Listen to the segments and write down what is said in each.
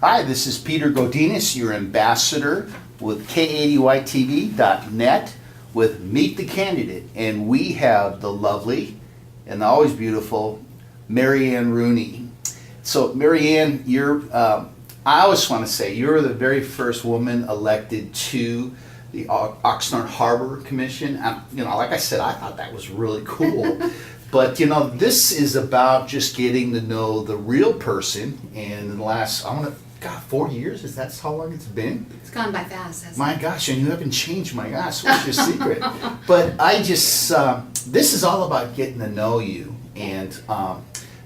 Hi, this is Peter Godinez, your ambassador with K80YTV.net with Meet the Candidate. And we have the lovely and the always beautiful Marianne Rooney. So Marianne, I always want to say you're the very first woman elected to the Oxnard Harbor Commission. Like I said, I thought that was really cool. But this is about just getting to know the real person. And in the last, 4 years, is that how long it's been? It's gone by fast, hasn't My gosh, and you haven't changed, my gosh, what's your secret? But this is all about getting to know you. And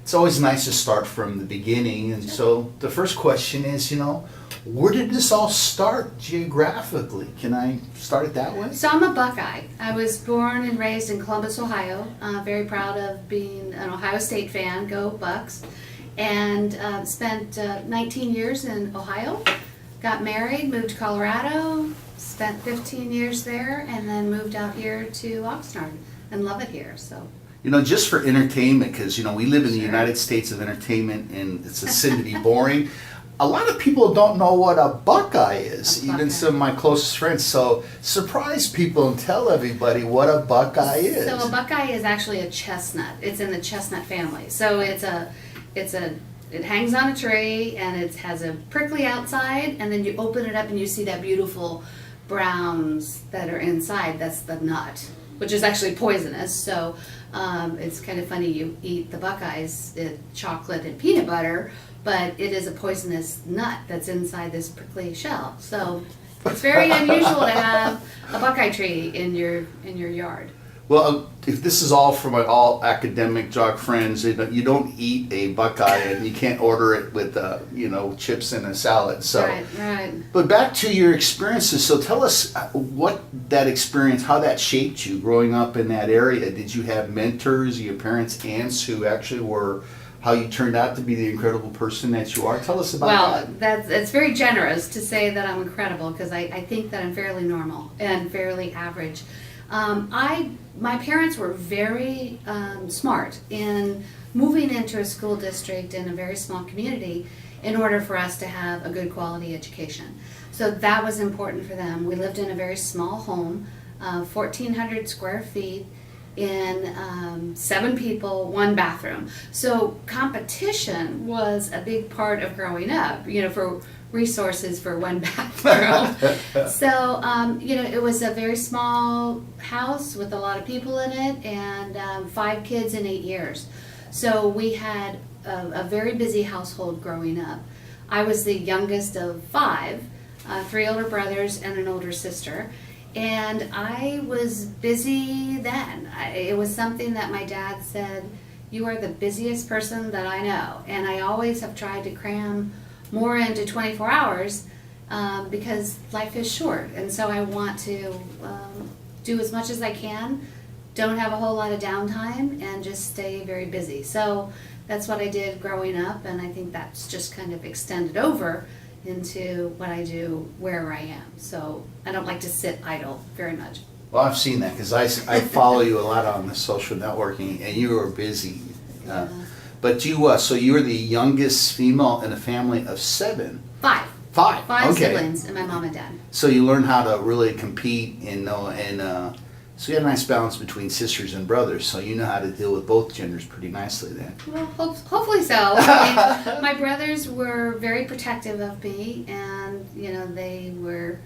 it's always nice to start from the beginning. And so the first question is, where did this all start geographically? Can I start it that way? So I'm a Buckeye. I was born and raised in Columbus, Ohio. Very proud of being an Ohio State fan. Go Bucks. And spent 19 years in Ohio. Got married, moved to Colorado, spent 15 years there, and then moved out here to Oxnard and love it here. So. Just for entertainment, because we live in the United States of entertainment, and it's a sin to be boring. A lot of people don't know what a Buckeye is, even some of my closest friends. So surprise people and tell everybody what a Buckeye is. So a Buckeye is actually a chestnut. It's in the chestnut family. So it hangs on a tree, and it has a prickly outside, and then you open it up and you see that beautiful browns that are inside. That's the nut, which is actually poisonous. So it's kind of funny, you eat the Buckeyes, chocolate and peanut butter, but it is a poisonous nut that's inside this prickly shell. So it's very unusual to have a Buckeye tree in your yard. Well, if this is all for my all academic jock friends, you don't eat a Buckeye and you can't order it with chips and a salad. So, right. But back to your experiences. So tell us what that experience, how that shaped you growing up in that area. Did you have mentors, your parents, aunts who actually were how you turned out to be the incredible person that you are? Tell us about that. Well, it's very generous to say that I'm incredible, because I think that I'm fairly normal and fairly average. My parents were very smart in moving into a school district in a very small community in order for us to have a good quality education. So that was important for them. We lived in a very small home, 1,400 square feet, in 7 people, 1 bathroom. So competition was a big part of growing up, for resources for 1 bathroom. So, it was a very small house with a lot of people in it, and 5 kids in 8 years. So we had a very busy household growing up. I was the youngest of 5, 3 older brothers and an older sister. And I was busy then. It was something that my dad said, "You are the busiest person that I know." And I always have tried to cram more into 24 hours because life is short. And so I want to do as much as I can, don't have a whole lot of downtime, and just stay very busy. So that's what I did growing up, and I think that's just kind of extended over into what I do wherever I am. So I don't like to sit idle very much. Well, I've seen that because I follow you a lot on the social networking, and you are busy. But so you were the youngest female in a family of 7. 5. 5. 5 okay. siblings, and my mom and dad. So you learned how to really compete so you had a nice balance between sisters and brothers. So you know how to deal with both genders pretty nicely then. Well, hopefully so. I mean, my brothers were very protective of me, and they were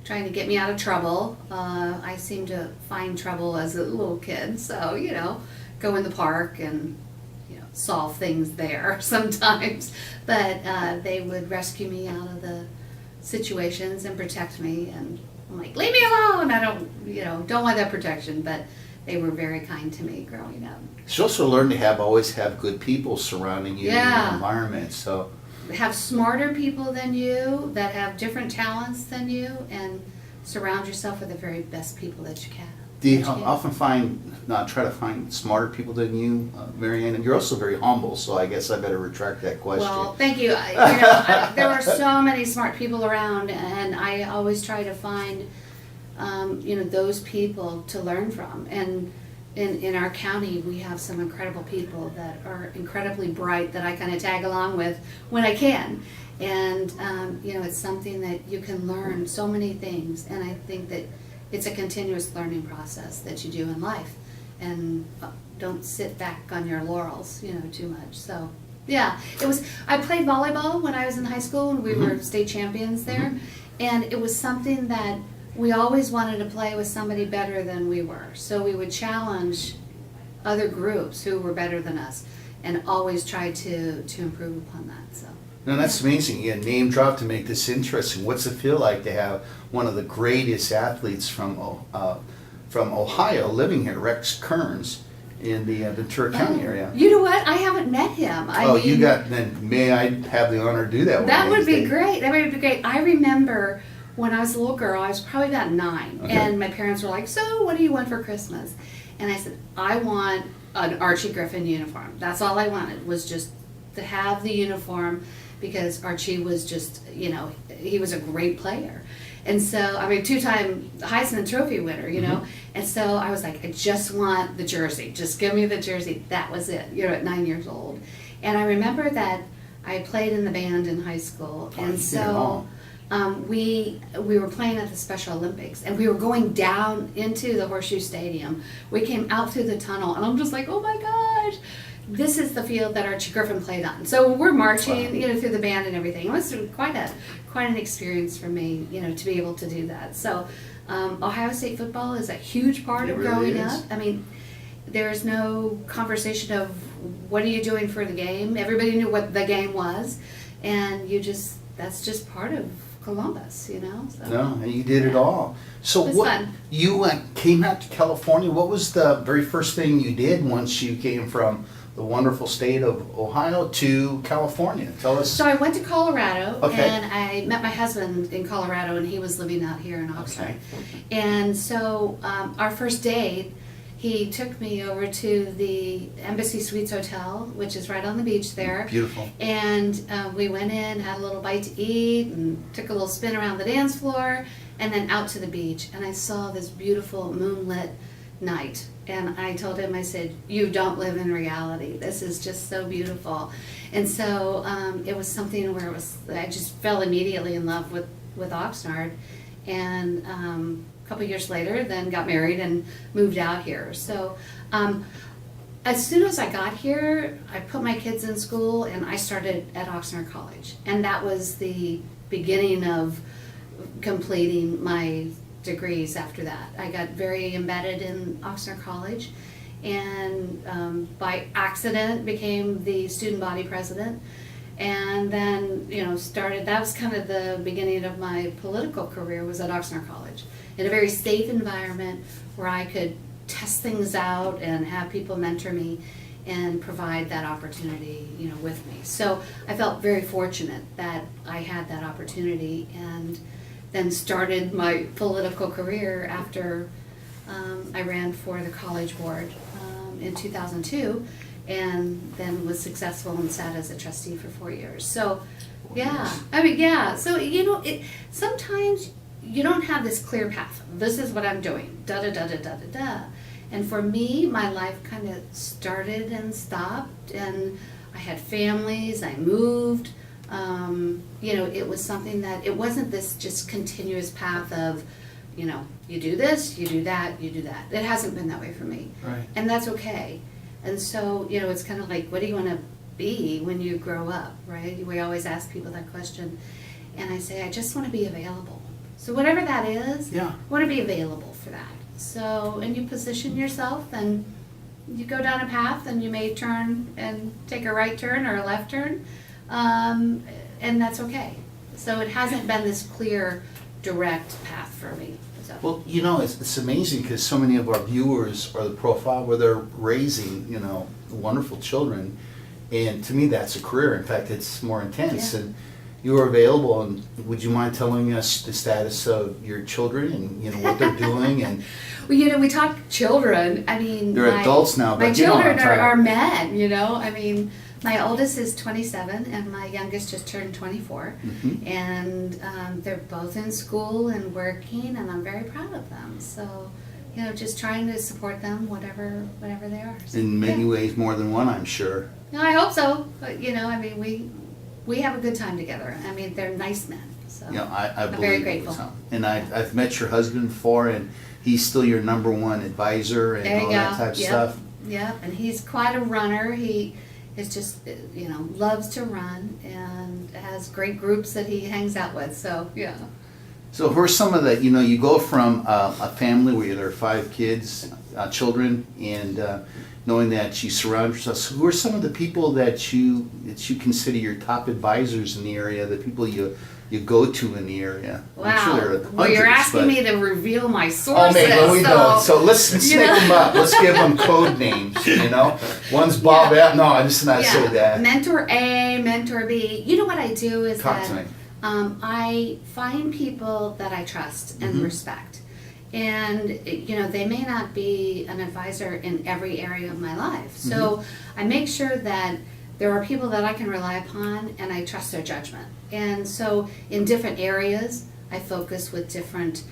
trying to get me out of trouble. I seemed to find trouble as a little kid, so go in the park and solve things there sometimes. But they would rescue me out of the situations and protect me, and I'm like, leave me alone. I don't want that protection, but they were very kind to me growing up. You also learn to always have good people surrounding you in your environment. So have smarter people than you that have different talents than you, and surround yourself with the very best people that you can. Do you often try to find smarter people than you, Marianne? And you're also very humble, so I guess I better retract that question. Well, thank you. There are so many smart people around, and I always try to find, those people to learn from. And in our county, we have some incredible people that are incredibly bright that I kind of tag along with when I can. And, you know, it's something that you can learn so many things. And I think that it's a continuous learning process that you do in life. And don't sit back on your laurels, you know, too much. So, yeah, I played volleyball when I was in high school, and we were state champions there. And it was something that we always wanted to play with somebody better than we were. So we would challenge other groups who were better than us and always try to improve upon that. So. No, that's amazing. You name drop to make this interesting. What's it feel like to have one of the greatest athletes from Ohio living here, Rex Kearns, in the Ventura County area? You know what? I haven't met him. Then may I have the honor to do that? That would be great. That would be great. I remember when I was a little girl, I was probably about 9, and my parents were like, "So, what do you want for Christmas?" And I said, "I want an Archie Griffin uniform." That's all I wanted, was just to have the uniform, because Archie was just, you know, he was a great player. And so, I mean, 2-time Heisman Trophy winner, you know. And so I was like, I just want the jersey. Just give me the jersey. That was it, you know, at 9 years old. And I remember that I played in the band in high school. And so we were playing at the Special Olympics, and we were going down into the Horseshoe Stadium. We came out through the tunnel, and I'm just like, oh my gosh, this is the field that Archie Griffin played on. So we're marching, you know, through the band and everything. It was quite an experience for me, you know, to be able to do that. So Ohio State football is a huge part of growing up. I mean, there's no conversation of what are you doing for the game. Everybody knew what the game was, and that's just part of Columbus, you know. So. No, and you did it all. So it was fun. You came out to California. What was the very first thing you did once you came from the wonderful state of Ohio to California? Tell us. So I went to Colorado, and I met my husband in Colorado, and he was living out here in Oxnard. And so our first date, he took me over to the Embassy Suites Hotel, which is right on the beach there. Beautiful. And we went in, had a little bite to eat, and took a little spin around the dance floor, and then out to the beach. And I saw this beautiful moonlit night. And I told him, I said, you don't live in reality. This is just so beautiful. And so it was something where I just fell immediately in love with Oxnard. And a couple years later, then got married and moved out here. So as soon as I got here, I put my kids in school, and I started at Oxnard College. And that was the beginning of completing my degrees after that. I got very embedded in Oxnard College, and by accident became the student body president. And then, you know, that was kind of the beginning of my political career, was at Oxnard College, in a very safe environment where I could test things out and have people mentor me and provide that opportunity, you know, with me. So I felt very fortunate that I had that opportunity, and then started my political career after I ran for the college board in 2002. And then was successful and sat as a trustee for 4 years. So, yeah, I mean, yeah. So, you know, sometimes you don't have this clear path. This is what I'm doing, da da da da da da da. And for me, my life kind of started and stopped, and I had families, I moved. You know, it was something that, it wasn't this just continuous path of, you know, you do this, you do that, you do that. It hasn't been that way for me. Right. And that's okay. And so, you know, it's kind of like, what do you want to be when you grow up, right? We always ask people that question. And I say, I just want to be available. So whatever that is, I want to be available for that. So, and you position yourself, and you go down a path, and you may turn and take a right turn or a left turn, and that's okay. So it hasn't been this clear, direct path for me. So. Well, you know, it's amazing, because so many of our viewers are the profile where they're raising, you know, wonderful children, and to me that's a career. In fact, it's more intense. And you are available, and would you mind telling us the status of your children and, you know, what they're doing? And well, you know, we talk children. I mean, they're adults now, but my children are men. You know, I mean, my oldest is 27, and my youngest just turned 24, and they're both in school and working, and I'm very proud of them. So, you know, just trying to support them, whatever they are. So, in many ways, more than one, I'm sure. No, I hope so. But, you know, I mean, we have a good time together. I mean, they're nice men. So You know, I I'm believe very it grateful. was him. And I've met your husband before, and he's still your number one advisor and There you all go. that type of Yep. stuff. Yep, and he's quite a runner. He is just, loves to run and has great groups that he hangs out with. So, yeah. So who are some of the, you go from a family where there are 5 kids, children, and knowing that you surround yourself, so who are some of the people that you consider your top advisors in the area, the people you go to in the area? I'm Wow. sure there are Well, you're hundreds, asking but- me to reveal my sources. Oh, maybe we don't. So let's you make know. them up. Let's give them code names, One's Bob Yeah. No, I just not say that. Mentor A, mentor B. You know what I do is Talk to me. I find people that I trust and Mhm. respect. And, they may not be an advisor in every area of my life. So I make sure that there are people that I can rely upon and I trust their judgment. And so in different areas, I focus with different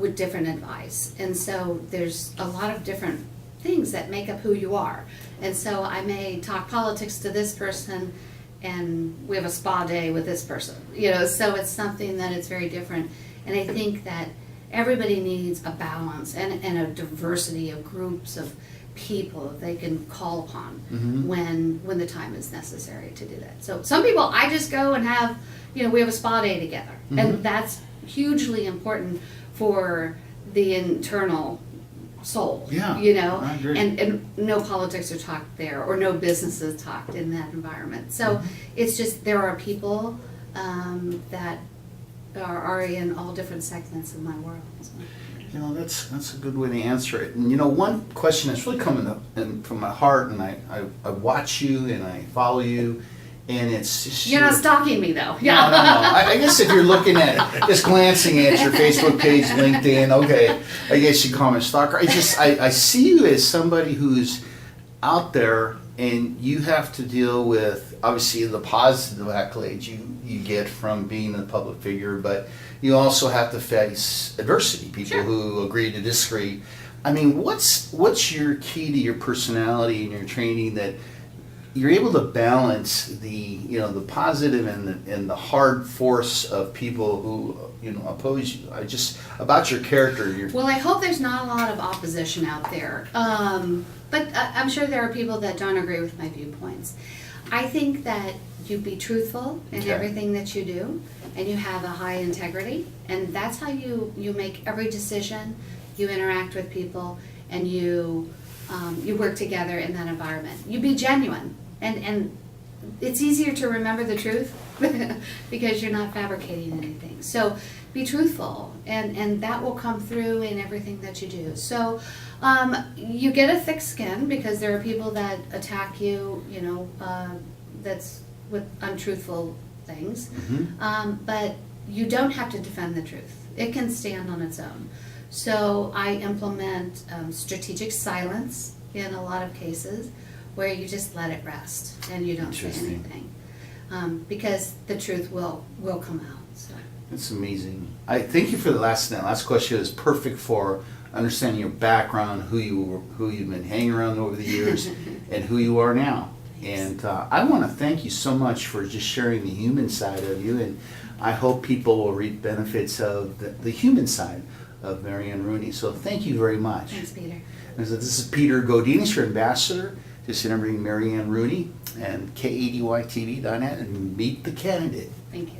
advice. And so there's a lot of different things that make up who you are. And so I may talk politics to this person and we have a spa day with this person, so it's something that it's very different. And I think that everybody needs a balance and a diversity of groups of people that they can call upon when the time is necessary to do that. So some people I just go and have, we have a spa day together. And that's hugely important for the internal soul. Yeah, I agree. And no politics are talked there or no businesses talked in that environment. So it's just there are people that are in all different segments of my world. So. That's a good way to answer it. And one question that's really coming up from my heart, and I watch you and I follow you, and it's just You're not stalking me though. No. I guess if you're looking at just glancing at your Facebook page, LinkedIn, okay, I guess you call me a stalker. I see you as somebody who's out there, and you have to deal with obviously the positive accolades you get from being a public figure, but you also have to face adversity, people who agree to disagree. I mean, what's your key to your personality and your training that you're able to balance the the positive and the hard force of people who oppose you? About your character. Well, I hope there's not a lot of opposition out there, but I'm sure there are people that don't agree with my viewpoints. I think that you be truthful in everything that you do, and you have a high integrity, and that's how you make every decision. You interact with people, and you work together in that environment. You be genuine, and it's easier to remember the truth because you're not fabricating anything. So be truthful, and that will come through in everything that you do. So you get a thick skin because there are people that attack you, that's with untruthful things. But you don't have to defend the truth. It can stand on its own. So I implement strategic silence in a lot of cases where you just let it rest and you don't say anything. Because the truth will come out. So. That's amazing. I thank you for the last question. Is perfect for understanding your background, who you've been hanging around over the years, and who you are now. And I want to thank you so much for just sharing the human side of you, and I hope people will reap benefits of the human side of Marianne Rooney. So thank you very much. Thanks, Peter. And so this is Peter Godinez, your ambassador, just interviewing Marianne Rooney, and KADYTV.net, and Meet the Candidate. Thank you.